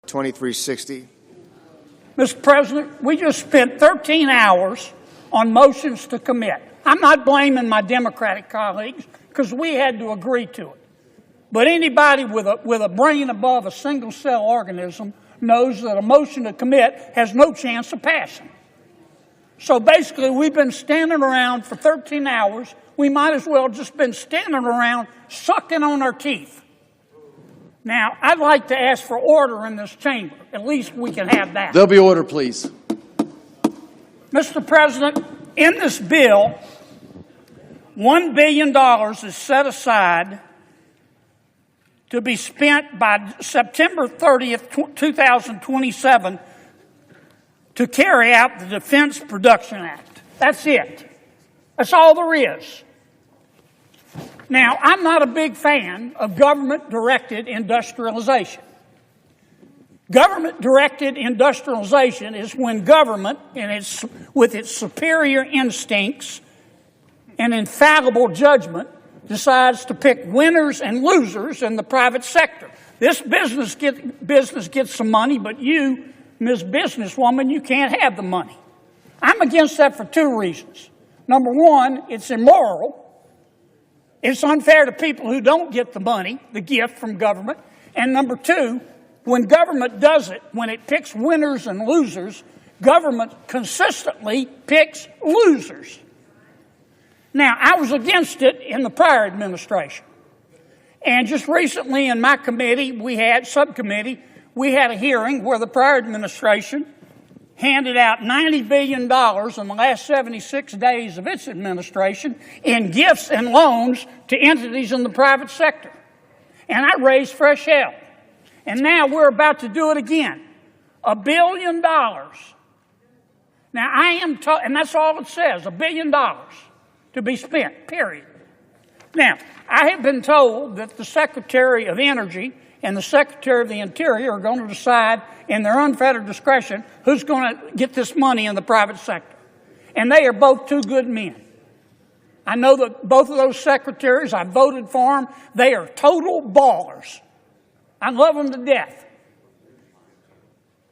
2360. Mr. President, we just spent 13 hours on motions to commit. I'm not blaming my Democratic colleagues because we had to agree to it. But anybody with a brain above a single-cell organism knows that a motion to commit has no chance of passing. So basically, we've been standing around for 13 hours. We might as well just been standing around sucking on our teeth. Now, I'd like to ask for order in this chamber. At least we can have that. There'll be order, please. Mr. President, in this bill, $1 billion is set aside to be spent by September 30th, 2027 to carry out the Defense Production Act. That's it. That's all there is. Now, I'm not a big fan of government-directed industrialization. Government-directed industrialization is when government, with its superior instincts and infallible judgment, decides to pick winners and losers in the private sector. This business gets some money, but you, Ms. Businesswoman, you can't have the money. I'm against that for two reasons. Number one, it's immoral. It's unfair to people who don't get the money, the gift from government. And number two, when government does it, when it picks winners and losers, government consistently picks losers. Now, I was against it in the prior administration. And just recently in my committee, subcommittee, we had a hearing where the prior administration handed out $90 billion in the last 76 days of its administration in gifts and loans to entities in the private sector. And I raised fresh hell. And now we're about to do it again. $1 billion. Now I am told, and that's all it says, $1 billion to be spent, period. Now, I have been told that the Secretary of Energy and the Secretary of the Interior are going to decide in their unfettered discretion who's going to get this money in the private sector. And they are both two good men. I know that both of those secretaries, I voted for them. They are total ballers. I love them to death.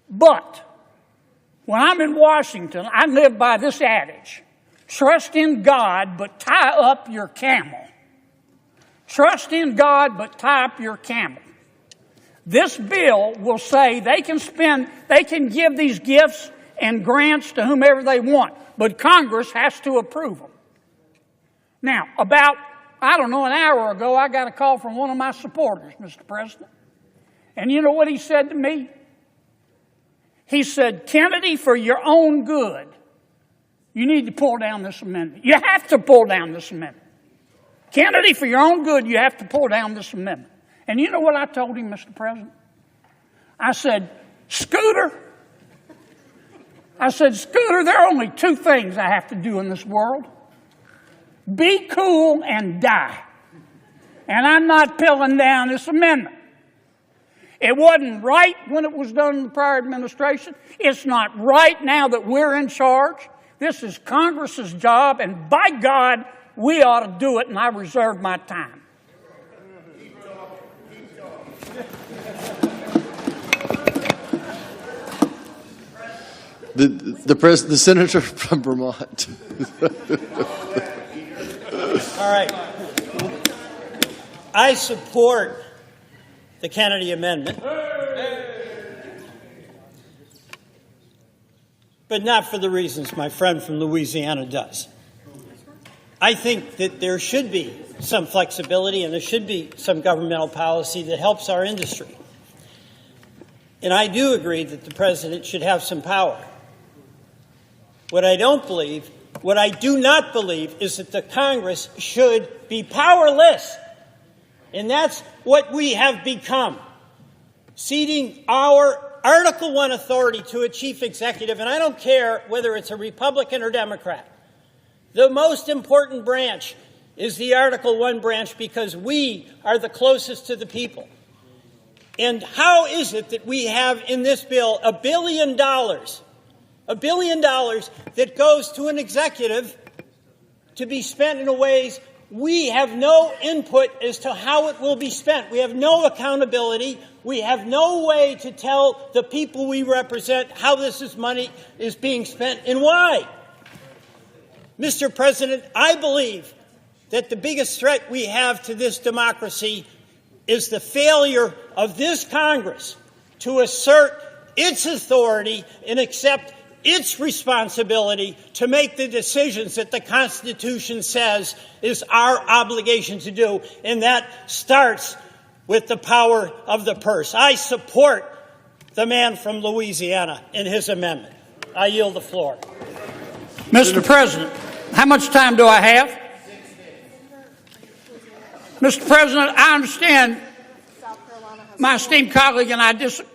But when I'm in Washington, I live by this adage: trust in God, but tie up your camel. Trust in God, but tie up your camel. This bill will say they can give these gifts and grants to whomever they want, but Congress has to approve them. Now, about, an hour ago, I got a call from one of my supporters, Mr. President. And you know what he said to me? He said, Kennedy, for your own good, you need to pull down this amendment. You have to pull down this amendment. Kennedy, for your own good, you have to pull down this amendment. And you know what I told him, Mr. President? I said, Scooter, there are only two things I have to do in this world. Be cool and die. And I'm not pulling down this amendment. It wasn't right when it was done in the prior administration. It's not right now that we're in charge. This is Congress's job, and by God, we ought to do it, and I reserve my time. The senator from Vermont. All right. I support the Kennedy Amendment, but not for the reasons my friend from Louisiana does. I think that there should be some flexibility and there should be some governmental policy that helps our industry. And I do agree that the president should have some power. What I do not believe is that the Congress should be powerless. And that's what we have become, ceding our Article I authority to a chief executive, and I don't care whether it's a Republican or Democrat. The most important branch is the Article I branch because we are the closest to the people. And how is it that we have in this bill $1 billion that goes to an executive to be spent in ways we have no input as to how it will be spent. We have no accountability. We have no way to tell the people we represent how this money is being spent and why. Mr. President, I believe that the biggest threat we have to this democracy is the failure of this Congress to assert its authority and accept its responsibility to make the decisions that the Constitution says is our obligation to do, and that starts with the power of the purse. I support the man from Louisiana in his amendment. I yield the floor. Mr. President, how much time do I have? Mr. President, I understand my esteemed colleague and I disagree.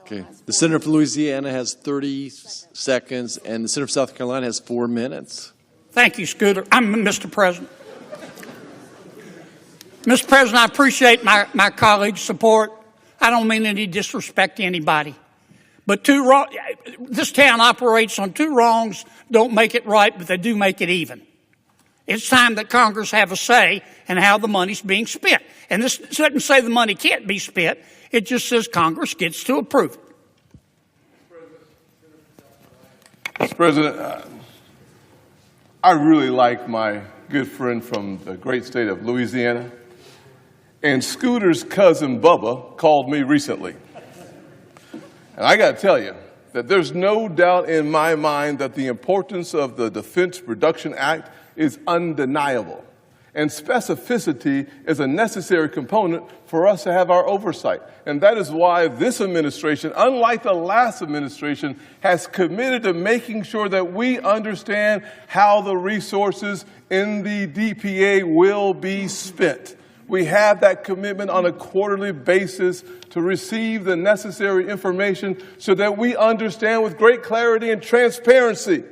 Okay. The senator from Louisiana has 30 seconds, and the senator from South Carolina has 4 minutes. Thank you, Scooter. I'm Mr. President. Mr. President, I appreciate my colleague's support. I don't mean any disrespect to anybody. But this town operates on two wrongs, don't make it right, but they do make it even. It's time that Congress have a say in how the money's being spent. And this doesn't say the money can't be spent. It just says Congress gets to approve it. Mr. President, I really like my good friend from the great state of Louisiana. And Scooter's cousin Bubba called me recently. And I got to tell you that there's no doubt in my mind that the importance of the Defense Production Act is undeniable. And specificity is a necessary component for us to have our oversight. And that is why this administration, unlike the last administration, has committed to making sure that we understand how the resources in the DPA will be spent. We have that commitment on a quarterly basis to receive the necessary information so that we understand with great clarity and transparency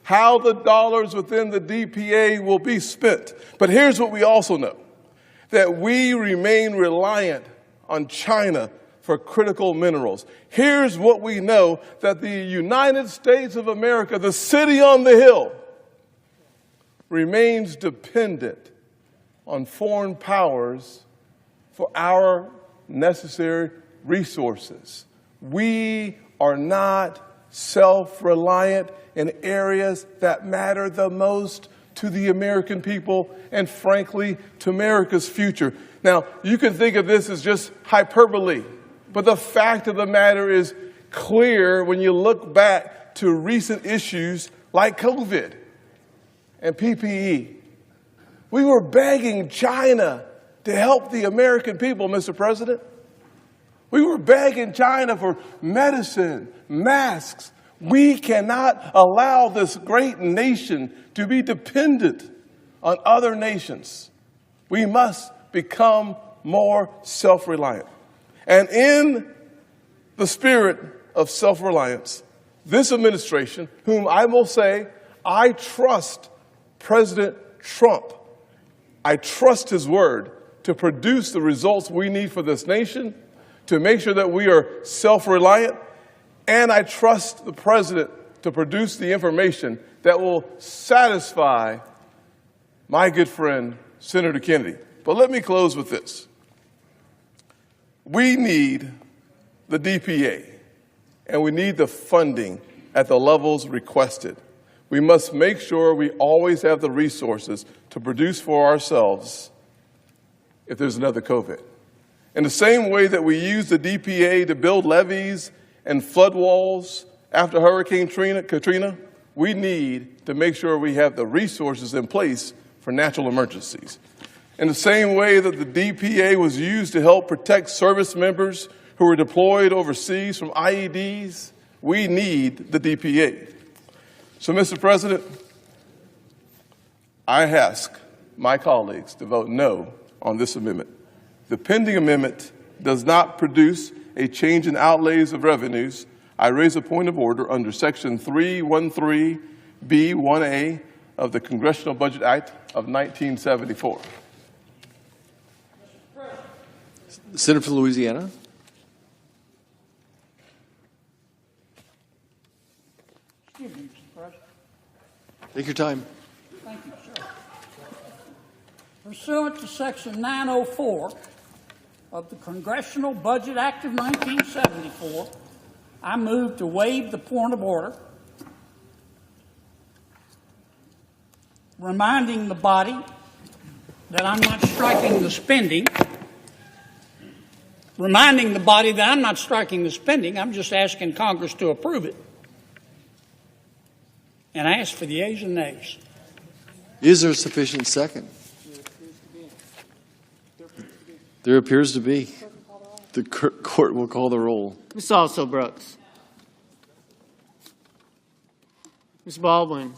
how the dollars within the DPA will be spent. But here's what we also know, that we remain reliant on China for critical minerals. Here's what we know, that the United States of America, the city on the hill, remains dependent on foreign powers for our necessary resources. We are not self-reliant in areas that matter the most to the American people and, frankly, to America's future. Now, you can think of this as just hyperbole, but the fact of the matter is clear when you look back to recent issues like COVID and PPE. We were begging China to help the American people, Mr. President. We were begging China for medicine, masks. We cannot allow this great nation to be dependent on other nations. We must become more self-reliant. And in the spirit of self-reliance, this administration, whom I will say, I trust President Trump. I trust his word to produce the results we need for this nation, to make sure that we are self-reliant, and I trust the president to produce the information that will satisfy my good friend, Senator Kennedy. But let me close with this. We need the DPA, and we need the funding at the levels requested. We must make sure we always have the resources to produce for ourselves if there's another COVID. In the same way that we use the DPA to build levees and flood walls after Hurricane Katrina, we need to make sure we have the resources in place for natural emergencies. In the same way that the DPA was used to help protect service members who were deployed overseas from IEDs, we need the DPA. So, Mr. President, I ask my colleagues to vote no on this amendment. The pending amendment does not produce a change in outlays of revenues. I raise a point of order under Section 313B1A of the Congressional Budget Act of 1974. The senator from Louisiana. Excuse me, Mr. President. Take your time. Thank you, sir. pursuant to Section 904 of the Congressional Budget Act of 1974, I move to waive the point of order, reminding the body that I'm not striking the spending, I'm just asking Congress to approve it. And I ask for the ayes and nays. Is there sufficient second? There appears to be. The court will call the roll. Ms. Also Brooks. Ms. Baldwin.